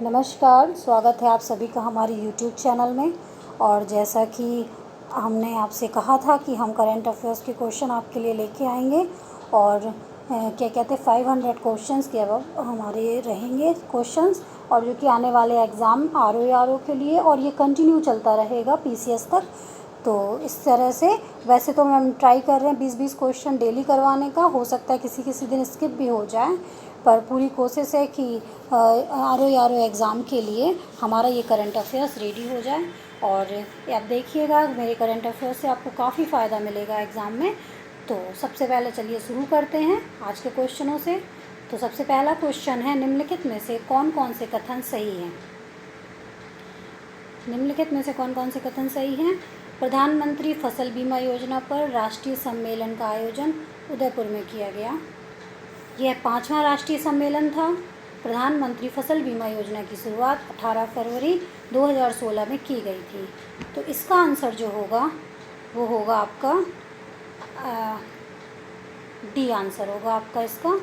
नमस्कार, स्वागत है आप सभी का हमारे YouTube चैनल में। और जैसा कि हमने आपसे कहा था कि हम करंट अफेयर्स के क्वेश्चन आपके लिए लेके आएंगे और क्या कहते हैं 500 क्वेश्चंस के अब हमारे रहेंगे क्वेश्चंस, और जो कि आने वाले एग्ज़ाम RO के लिए, और ये कंटिन्यू चलता रहेगा PCS तक। तो इस तरह से वैसे तो हम ट्राई कर रहे हैं 20-20 क्वेश्चन डेली करवाने का। हो सकता है किसी किसी दिन स्किप भी हो जाए, पर पूरी कोशिश है कि RO एग्ज़ाम के लिए हमारा ये करंट अफेयर्स रेडी हो जाए। और आप देखिएगा मेरे करंट अफेयर्स से आपको काफ़ी फ़ायदा मिलेगा एग्ज़ाम में। तो सबसे पहले चलिए शुरू करते हैं आज के क्वेश्चनों से। तो सबसे पहला क्वेश्चन है, निम्नलिखित में से कौन कौन से कथन सही हैं? निम्नलिखित में से कौन कौन से कथन सही हैं? प्रधानमंत्री फसल बीमा योजना पर राष्ट्रीय सम्मेलन का आयोजन उदयपुर में किया गया। यह 5वां राष्ट्रीय सम्मेलन था। प्रधानमंत्री फसल बीमा योजना की शुरुआत 18 फरवरी 2016 में की गई थी। तो इसका आंसर जो होगा वो होगा आपका डी आंसर होगा आपका इसका।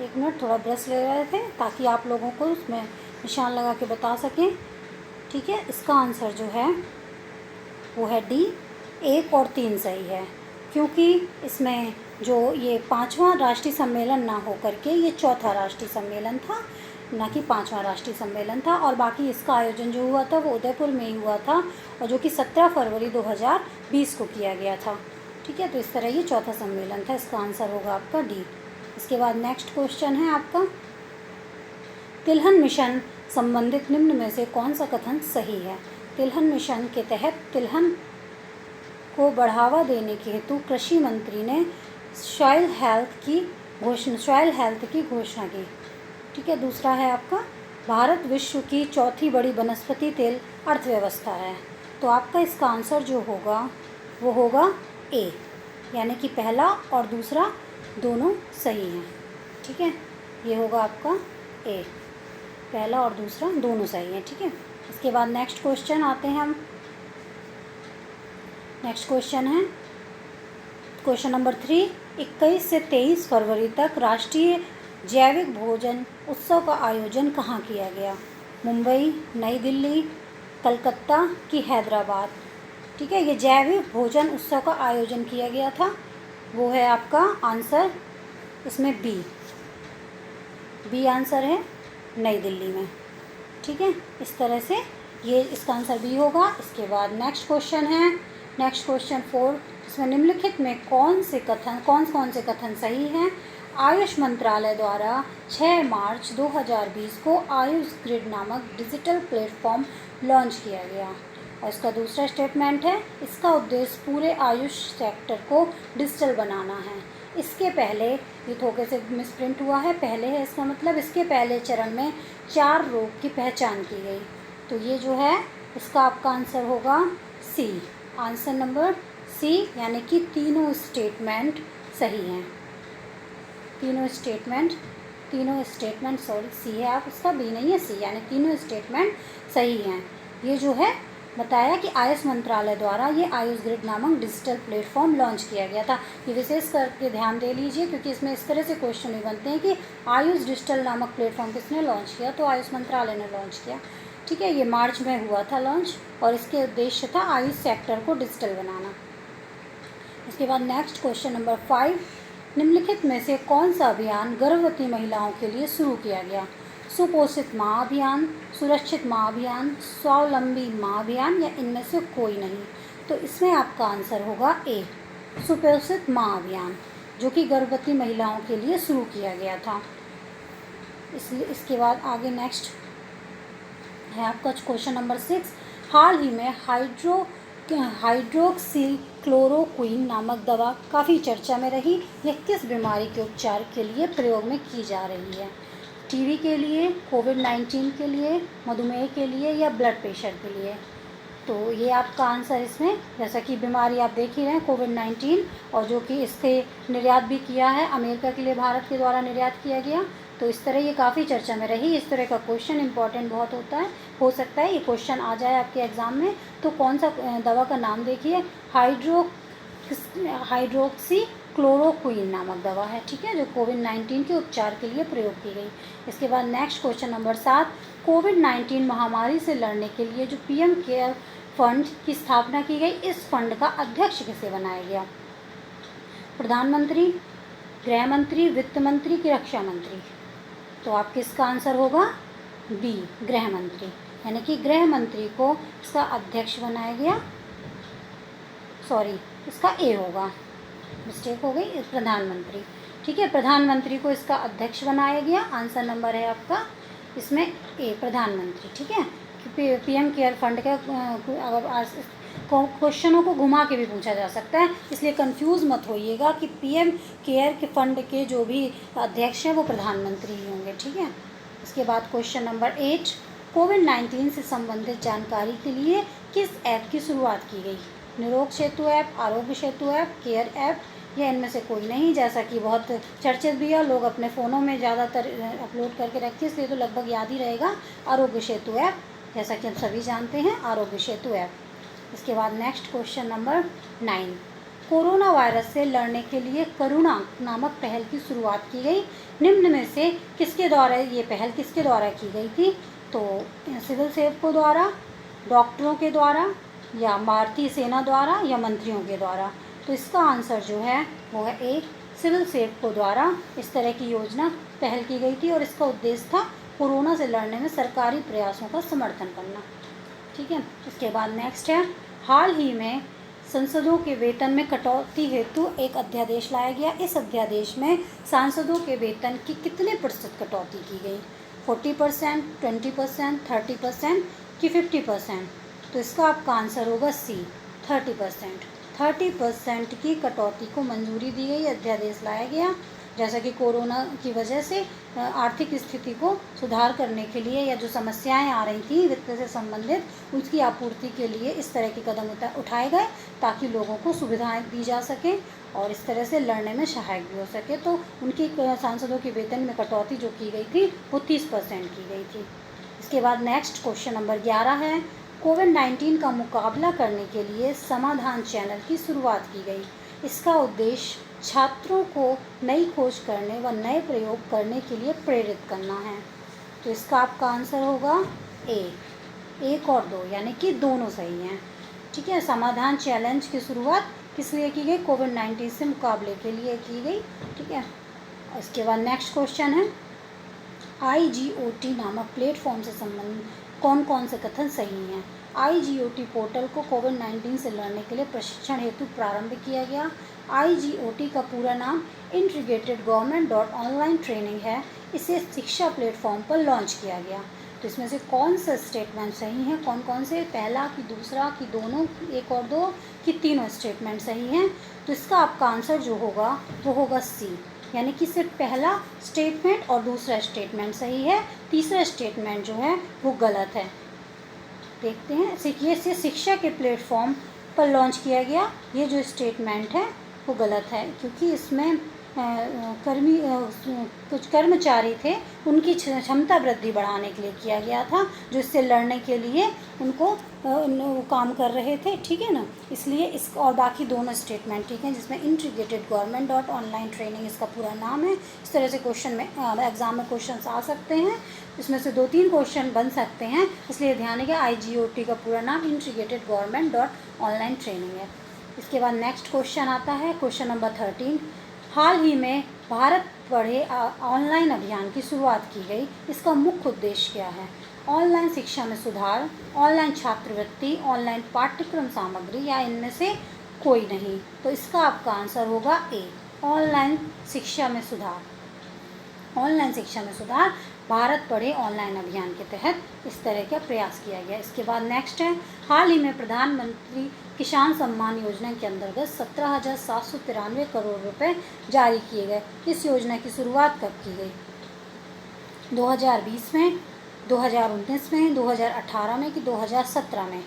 एक मिनट, थोड़ा ब्रश ले रहे थे ताकि आप लोगों को उसमें निशान लगा के बता सकें। ठीक है, इसका आंसर जो है वो है डी। 1 और 3 सही है, क्योंकि इसमें जो ये 5वां राष्ट्रीय सम्मेलन ना हो करके ये 4था राष्ट्रीय सम्मेलन था, ना कि 5वां राष्ट्रीय सम्मेलन था। और बाकी इसका आयोजन जो हुआ था वो उदयपुर में ही हुआ था, और जो कि 17 फरवरी 2020 को किया गया था। ठीक है, तो इस तरह ये 4था सम्मेलन था। इसका आंसर होगा आपका डी। इसके बाद नेक्स्ट क्वेश्चन है आपका, तिलहन मिशन संबंधित निम्न में से कौन सा कथन सही है? तिलहन मिशन के तहत तिलहन को बढ़ावा देने के हेतु कृषि मंत्री ने सॉइल हेल्थ की घोषणा की। ठीक है, दूसरा है आपका, भारत विश्व की चौथी बड़ी वनस्पति तेल अर्थव्यवस्था है। तो आपका इसका आंसर जो होगा वो होगा ए, यानी कि पहला और दूसरा दोनों सही हैं। ठीक है, ये होगा आपका ए, पहला और दूसरा दोनों सही हैं। ठीक है, इसके बाद नेक्स्ट क्वेश्चन आते हैं हम। नेक्स्ट क्वेश्चन है क्वेश्चन नंबर 3, 21 से 23 फरवरी तक राष्ट्रीय जैविक भोजन उत्सव का आयोजन कहाँ किया गया? मुंबई, नई दिल्ली, कलकत्ता कि हैदराबाद? ठीक है, ये जैविक भोजन उत्सव का आयोजन किया गया था, वो है आपका आंसर इसमें बी आंसर है, नई दिल्ली में। ठीक है, इस तरह से ये इसका आंसर बी होगा। इसके बाद नेक्स्ट क्वेश्चन है, नेक्स्ट क्वेश्चन 4, इसमें निम्नलिखित में कौन कौन से कथन सही हैं? आयुष मंत्रालय द्वारा 6 मार्च 2020 को आयुष ग्रिड नामक डिजिटल प्लेटफॉर्म लॉन्च किया गया। और इसका दूसरा स्टेटमेंट है, इसका उद्देश्य पूरे आयुष सेक्टर को डिजिटल बनाना है। इसके पहले, ये थोड़े से मिसप्रिंट हुआ है, पहले है इसका मतलब, इसके पहले चरण में 4 रोग की पहचान की गई। तो ये जो है इसका आपका आंसर होगा सी, आंसर नंबर सी, यानी कि तीनों स्टेटमेंट सही हैं। तीनों स्टेटमेंट सॉरी सी है, आप इसका बी नहीं है, सी, यानी तीनों स्टेटमेंट सही हैं। ये जो है बताया कि आयुष मंत्रालय द्वारा ये आयुष ग्रिड नामक डिजिटल प्लेटफॉर्म लॉन्च किया गया था। ये विशेष करके ध्यान दे लीजिए, क्योंकि इसमें इस तरह से क्वेश्चन भी बनते हैं कि आयुष डिजिटल नामक प्लेटफॉर्म किसने लॉन्च किया? तो आयुष मंत्रालय ने लॉन्च किया। ठीक है, ये मार्च में हुआ था लॉन्च, और इसके उद्देश्य था आयुष सेक्टर को डिजिटल बनाना। इसके बाद नेक्स्ट क्वेश्चन नंबर 5, निम्नलिखित में से कौन सा अभियान गर्भवती महिलाओं के लिए शुरू किया गया? सुपोषित माँ अभियान, सुरक्षित माँ अभियान, स्वावलंबी माँ अभियान, या इनमें से कोई नहीं? तो इसमें आपका आंसर होगा ए, सुपोषित माँ अभियान, जो कि गर्भवती महिलाओं के लिए शुरू किया गया था। इसके बाद आगे नेक्स्ट है आपका क्वेश्चन नंबर 6, हाल ही में हाइड्रोक्सीक्लोरोक्विन नामक दवा काफ़ी चर्चा में रही। यह किस बीमारी के उपचार के लिए प्रयोग में की जा रही है? टीबी के लिए, कोविड-19 के लिए, मधुमेह के लिए, या ब्लड प्रेशर के लिए? तो ये आपका आंसर इसमें, जैसा कि बीमारी आप देख ही रहे हैं कोविड-19, और जो कि इससे निर्यात भी किया है अमेरिका के लिए, भारत के द्वारा निर्यात किया गया। तो इस तरह ये काफ़ी चर्चा में रही। इस तरह का क्वेश्चन इंपॉर्टेंट बहुत होता है, हो सकता है ये क्वेश्चन आ जाए आपके एग्ज़ाम में। तो कौन सा दवा का नाम देखिए, हाइड्रोक्सी क्लोरोक्विन नामक दवा है, ठीक है, जो कोविड-19 के उपचार के लिए प्रयोग की गई। इसके बाद नेक्स्ट क्वेश्चन नंबर 7, कोविड-19 महामारी से लड़ने के लिए जो पीएम केयर फंड की स्थापना की गई, इस फंड का अध्यक्ष किसे बनाया गया? प्रधानमंत्री, गृह मंत्री, वित्त मंत्री की रक्षा मंत्री? तो आप किसका आंसर होगा? बी, गृह मंत्री, यानी कि गृह मंत्री को इसका अध्यक्ष बनाया गया। सॉरी, इसका ए होगा, मिस्टेक हो गई, प्रधानमंत्री, ठीक है, प्रधानमंत्री को इसका अध्यक्ष बनाया गया। आंसर नंबर है आपका इसमें ए, प्रधानमंत्री, ठीक है। पीएम केयर फंड का क्वेश्चनों को घुमा के भी पूछा जा सकता है, इसलिए कंफ्यूज मत होइएगा कि पीएम केयर के फंड के जो भी अध्यक्ष हैं वो प्रधानमंत्री ही होंगे, ठीक है। इसके बाद क्वेश्चन नंबर 8, कोविड-19 से संबंधित जानकारी के लिए किस ऐप की शुरुआत की गई? निरोग सेतु app, Aarogya Setu app, care app, या इनमें से कोई नहीं, जैसा कि बहुत चर्चित भी है, लोग अपने फ़ोनों में ज़्यादातर अपलोड करके रखते हैं, इसलिए तो लगभग याद ही रहेगा आरोग्य सेतु ऐप, जैसा कि हम सभी जानते हैं, आरोग्य सेतु ऐप। इसके बाद next question number 9, corona virus से लड़ने के लिए करुणा नामक पहल की शुरुआत की गई, निम्न में से किसके द्वारा ये पहल किसके द्वारा की गई थी? तो सिविल सेवकों द्वारा, डॉक्टरों के द्वारा, या भारतीय सेना द्वारा, या मंत्रियों के द्वारा? तो इसका आंसर जो है वो है ए, सिविल सेवकों द्वारा इस तरह की योजना पहल की गई थी, और इसका उद्देश्य था कोरोना से लड़ने में सरकारी प्रयासों का समर्थन करना, ठीक है। इसके बाद नेक्स्ट है, हाल ही में संसदों के वेतन में कटौती हेतु एक अध्यादेश लाया गया, इस अध्यादेश में सांसदों के वेतन की कितने प्रतिशत कटौती की गई? 40%, 20%, 30% कि 50%? तो इसका आपका आंसर होगा सी, 30%। 30% की कटौती को मंजूरी दी गई, अध्यादेश लाया गया, जैसा कि कोरोना की वजह से आर्थिक स्थिति को सुधार करने के लिए, या जो समस्याएं आ रही थी वित्त से संबंधित, उसकी आपूर्ति के लिए इस तरह के कदम उठाए गए, ताकि लोगों को सुविधाएं दी जा सकें और इस तरह से लड़ने में सहायक भी हो सके। तो उनकी सांसदों के वेतन में कटौती जो की गई थी वो 30% की गई थी। इसके बाद नेक्स्ट क्वेश्चन नंबर 11 है, कोविड-19 का मुकाबला करने के लिए समाधान चैनल की शुरुआत की गई, इसका उद्देश्य छात्रों को नई खोज करने व नए प्रयोग करने के लिए प्रेरित करना है। तो इसका आपका आंसर होगा ए, 1 और 2, यानी कि दोनों सही हैं, ठीक है। समाधान चैलेंज की शुरुआत किस लिए की गई? कोविड-19 से मुकाबले के लिए की गई, ठीक है। इसके बाद नेक्स्ट क्वेश्चन है, IGOT नामक प्लेटफॉर्म से संबंधित कौन कौन से कथन सही हैं? IGOT पोर्टल को कोविड-19 से लड़ने के लिए प्रशिक्षण हेतु प्रारंभ किया गया। IGOT का पूरा नाम इंटीग्रेटेड गवर्नमेंट ऑनलाइन ट्रेनिंग है, इसे शिक्षा प्लेटफॉर्म पर लॉन्च किया गया। तो इसमें से कौन सा स्टेटमेंट सही है? कौन कौन से? पहला कि दूसरा कि दोनों, 1 और 2 कि तीनों स्टेटमेंट सही हैं? तो इसका आपका आंसर जो होगा वो होगा सी, यानी कि सिर्फ पहला स्टेटमेंट और दूसरा स्टेटमेंट सही है, तीसरा स्टेटमेंट जो है वो गलत है। देखते हैं, सीखिए, इसे शिक्षा के प्लेटफॉर्म पर लॉन्च किया गया, ये जो स्टेटमेंट है वो गलत है, क्योंकि इसमें कुछ कर्मचारी थे, उनकी क्षमता वृद्धि बढ़ाने के लिए किया गया था, जो इससे लड़ने के लिए उनको काम कर रहे थे, ठीक है ना, इसलिए इस और बाकी दोनों स्टेटमेंट ठीक हैं, जिसमें इंटीग्रेटेड गवर्नमेंट ऑनलाइन ट्रेनिंग इसका पूरा नाम है। इस तरह से क्वेश्चन में एग्ज़ाम में क्वेश्चन आ सकते हैं, इसमें से 2-3 क्वेश्चन बन सकते हैं, इसलिए ध्यान रखिए IGOT का पूरा नाम इंटीग्रेटेड गवर्नमेंट ऑनलाइन ट्रेनिंग है। इसके बाद नेक्स्ट क्वेश्चन आता है, क्वेश्चन नंबर 13, हाल ही में भारत पढ़े ऑनलाइन अभियान की शुरुआत की गई, इसका मुख्य उद्देश्य क्या है? ऑनलाइन शिक्षा में सुधार, ऑनलाइन छात्रवृत्ति, ऑनलाइन पाठ्यक्रम सामग्री, या इनमें से कोई नहीं? तो इसका आपका आंसर होगा ए, ऑनलाइन शिक्षा में सुधार। ऑनलाइन शिक्षा में सुधार भारत पढ़े ऑनलाइन अभियान के तहत इस तरह का प्रयास किया गया। इसके बाद नेक्स्ट है, हाल ही में प्रधानमंत्री किसान सम्मान योजना के अंतर्गत 17,793 करोड़ रुपए जारी किए गए। इस योजना की शुरुआत कब की गई? 2020 में, 2019 में, 2018 में कि 2017 में?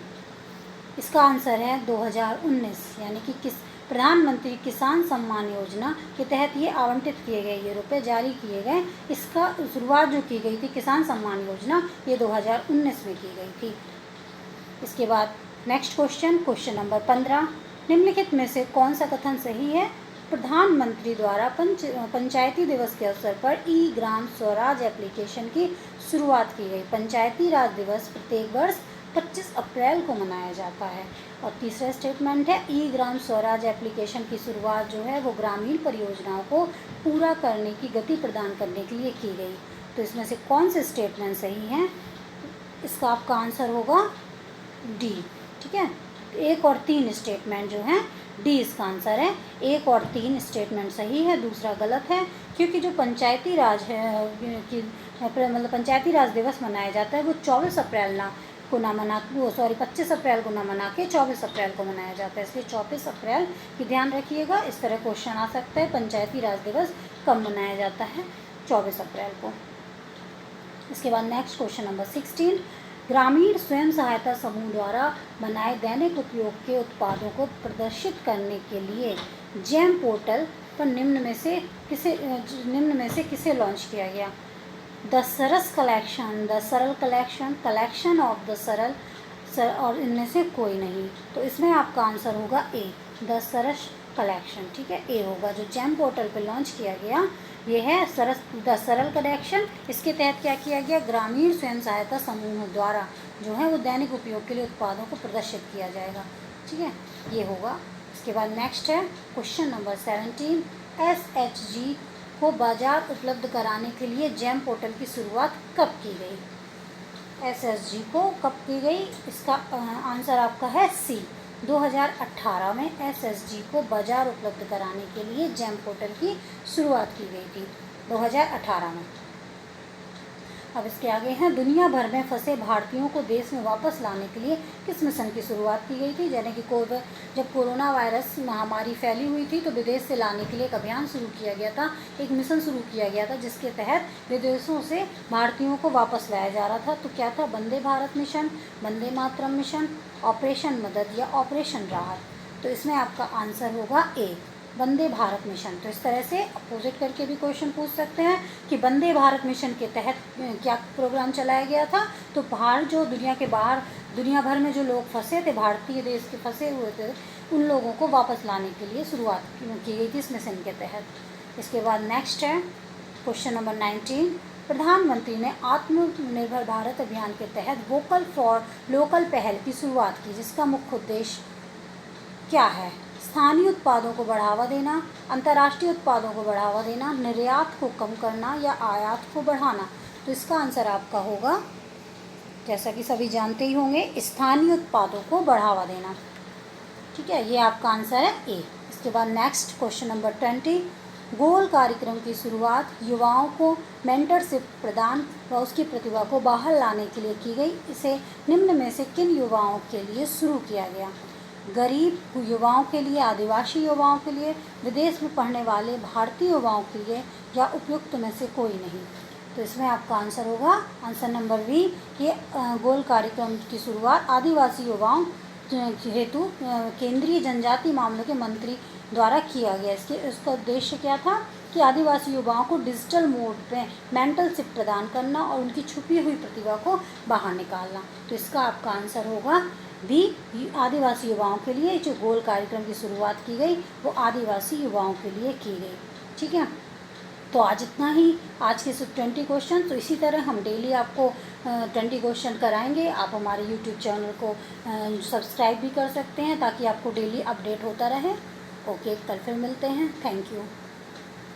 इसका आंसर है 2019, यानी कि किस प्रधानमंत्री किसान सम्मान योजना के तहत ये आवंटित किए गए, ये रुपए जारी किए गए। इसका शुरुआत जो की गई थी किसान सम्मान योजना, ये 2019 में की गई थी। इसके बाद नेक्स्ट क्वेश्चन, क्वेश्चन नंबर 15, निम्नलिखित में से कौन सा कथन सही है? प्रधानमंत्री द्वारा पंचायती दिवस के अवसर पर ई ग्राम स्वराज एप्लीकेशन की शुरुआत की गई। पंचायती राज दिवस प्रत्येक वर्ष 25 अप्रैल को मनाया जाता है। और तीसरा स्टेटमेंट है, ई ग्राम स्वराज एप्लीकेशन की शुरुआत जो है वो ग्रामीण परियोजनाओं को पूरा करने की गति प्रदान करने के लिए की गई। तो इसमें से कौन से स्टेटमेंट सही हैं? इसका आपका आंसर होगा डी। ठीक है, 1 और 3 स्टेटमेंट जो हैं डी इसका आंसर है। 1 और 3 स्टेटमेंट सही है, दूसरा गलत है, क्योंकि जो पंचायती राज है कि मतलब पंचायती राज दिवस मनाया जाता है वो 24 अप्रैल को ना मना 25 अप्रैल को ना मना के 24 अप्रैल को मनाया जाता है। इसलिए 24 अप्रैल की ध्यान रखिएगा। इस तरह क्वेश्चन आ सकता है, पंचायती राज दिवस कब मनाया जाता है? 24 अप्रैल को। इसके बाद नेक्स्ट क्वेश्चन नंबर 16, ग्रामीण स्वयं सहायता समूह द्वारा बनाए दैनिक उपयोग के उत्पादों को प्रदर्शित करने के लिए जेम पोर्टल पर निम्न में से किसे लॉन्च किया गया? द सरस कलेक्शन, द सरल कलेक्शन, कलेक्शन ऑफ द सरल, और इनमें से कोई नहीं। तो इसमें आपका आंसर होगा ए, द सरस कलेक्शन। ठीक है, ए होगा। जो जेम पोर्टल पर लॉन्च किया गया ये है द सरल कलेक्शन। इसके तहत क्या किया गया? ग्रामीण स्वयं सहायता समूह द्वारा जो है वो दैनिक उपयोग के लिए उत्पादों को प्रदर्शित किया जाएगा। ठीक है, ये होगा। इसके बाद नेक्स्ट है क्वेश्चन नंबर 17, SHG को बाजार उपलब्ध कराने के लिए जेम पोर्टल की शुरुआत कब की गई? SHG को कब की गई? इसका आंसर आपका है सी, 2018 में SHG को बाजार उपलब्ध कराने के लिए जेम पोर्टल की शुरुआत की गई थी 2018 में। अब इसके आगे हैं, दुनिया भर में फंसे भारतीयों को देश में वापस लाने के लिए किस मिशन की शुरुआत की गई थी? यानी कि जब कोरोना वायरस महामारी फैली हुई थी तो विदेश से लाने के लिए एक अभियान शुरू किया गया था, एक मिशन शुरू किया गया था जिसके तहत विदेशों से भारतीयों को वापस लाया जा रहा था। तो क्या था? Vande Bharat mission, Vande Mataram mission, operation मदद या ऑपरेशन राहत। तो इसमें आपका आंसर होगा ए, वंदे भारत मिशन। तो इस तरह से अपोजिट करके भी क्वेश्चन पूछ सकते हैं कि वंदे भारत मिशन के तहत क्या प्रोग्राम चलाया गया था? तो बाहर जो दुनिया भर में जो लोग फंसे थे, भारतीय देश के फंसे हुए थे, उन लोगों को वापस लाने के लिए शुरुआत की गई थी इस मिशन के तहत। इसके बाद नेक्स्ट है क्वेश्चन नंबर 19, प्रधानमंत्री ने आत्मनिर्भर भारत अभियान के तहत वोकल फॉर लोकल पहल की शुरुआत की, जिसका मुख्य उद्देश्य क्या है? स्थानीय उत्पादों को बढ़ावा देना, अंतर्राष्ट्रीय उत्पादों को बढ़ावा देना, निर्यात को कम करना या आयात को बढ़ाना। तो इसका आंसर आपका होगा, जैसा कि सभी जानते ही होंगे, स्थानीय उत्पादों को बढ़ावा देना। ठीक है, ये आपका आंसर है ए। इसके बाद नेक्स्ट क्वेश्चन नंबर 20, गोल कार्यक्रम की शुरुआत युवाओं को मेंटरशिप प्रदान व उसकी प्रतिभा को बाहर लाने के लिए की गई। इसे निम्न में से किन युवाओं के लिए शुरू किया गया? गरीब युवाओं के लिए, आदिवासी युवाओं के लिए, विदेश में पढ़ने वाले भारतीय युवाओं के लिए, या उपयुक्त में से कोई नहीं। तो इसमें आपका आंसर होगा आंसर नंबर बी, ये गोल कार्यक्रम की शुरुआत आदिवासी युवाओं हेतु केंद्रीय जनजाति मामलों के मंत्री द्वारा किया गया। इसका उद्देश्य क्या था कि आदिवासी युवाओं को डिजिटल मोड पे मेंटरशिप प्रदान करना और उनकी छुपी हुई प्रतिभा को बाहर निकालना। तो इसका आपका आंसर होगा भी, आदिवासी युवाओं के लिए जो गोल कार्यक्रम की शुरुआत की गई वो आदिवासी युवाओं के लिए की गई। ठीक है, तो आज इतना ही, आज के सिर्फ 20 क्वेश्चन। तो इसी तरह हम डेली आपको 20 क्वेश्चन कराएंगे। आप हमारे यूट्यूब चैनल को सब्सक्राइब भी कर सकते हैं ताकि आपको डेली अपडेट होता रहे। ओके, कल फिर मिलते हैं। Thank you.